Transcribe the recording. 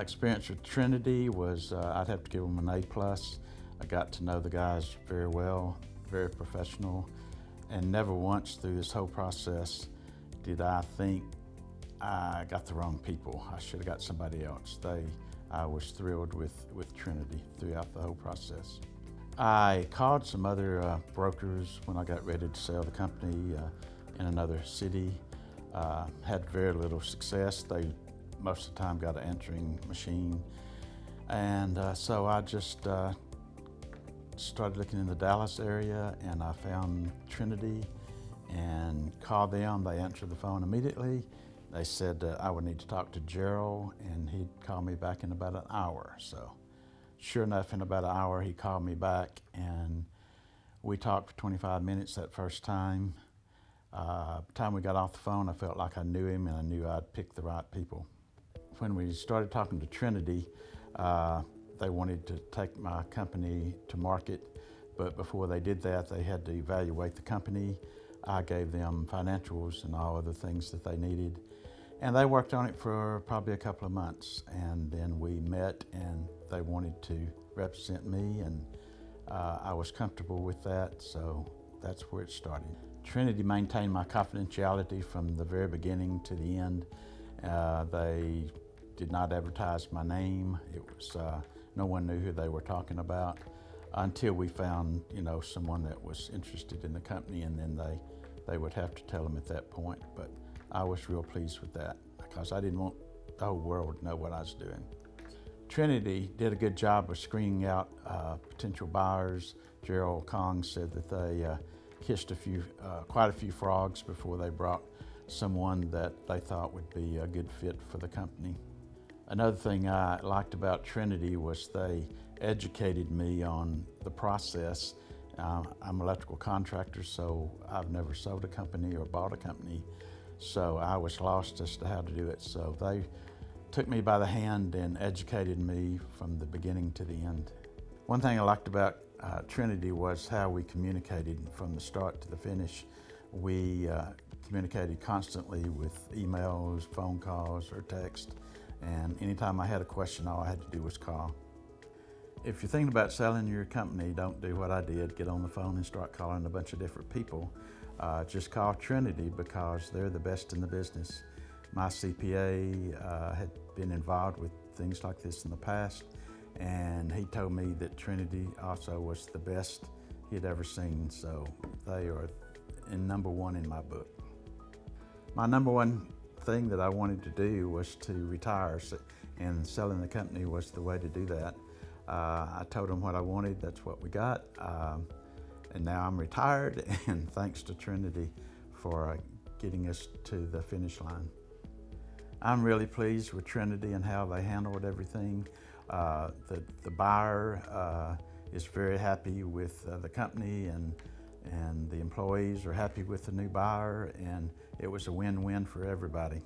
My experience with Trinity was, I'd have to give them an A+. I got to know the guys very well, very professional, and never once through this whole process did I think I got the wrong people. I should have got somebody else. I was thrilled with Trinity throughout the whole process. I called some other brokers when I got ready to sell the company in another city. Had very little success. They most of the time got an answering machine. And so I just started looking in the Dallas area, and I found Trinity and called them. They answered the phone immediately. They said that I would need to talk to Gerald, and he'd call me back in about an hour. So sure enough, in about an hour, he called me back, and we talked for 25 minutes that first time. By the time we got off the phone, I felt like I knew him, and I knew I'd picked the right people. When we started talking to Trinity, they wanted to take my company to market, but before they did that, they had to evaluate the company. I gave them financials and all other things that they needed, and they worked on it for probably a couple of months, and then we met, and they wanted to represent me, and I was comfortable with that, so that's where it started. Trinity maintained my confidentiality from the very beginning to the end. They did not advertise my name. It was no one knew who they were talking about until we found, someone that was interested in the company, and then they would have to tell them at that point. But I was real pleased with that because I didn't want the whole world to know what I was doing. Trinity did a good job of screening out potential buyers. Gerald Kong said that they kissed quite a few frogs before they brought someone that they thought would be a good fit for the company. Another thing I liked about Trinity was they educated me on the process. I'm an electrical contractor, so I've never sold a company or bought a company, so I was lost as to how to do it. So they took me by the hand and educated me from the beginning to the end. One thing I liked about Trinity was how we communicated from the start to the finish. We communicated constantly with emails, phone calls, or text, and anytime I had a question, all I had to do was call. If you're thinking about selling your company, don't do what I did, get on the phone and start calling a bunch of different people. Just call Trinity because they're the best in the business. My CPA had been involved with things like this in the past, and he told me that Trinity also was the best he'd ever seen, so they are number one in my book. My number one thing that I wanted to do was to retire, and selling the company was the way to do that. I told them what I wanted, that's what we got, and now I'm retired, and thanks to Trinity for getting us to the finish line. I'm really pleased with Trinity and how they handled everything. The buyer is very happy with the company, and the employees are happy with the new buyer, and it was a win-win for everybody.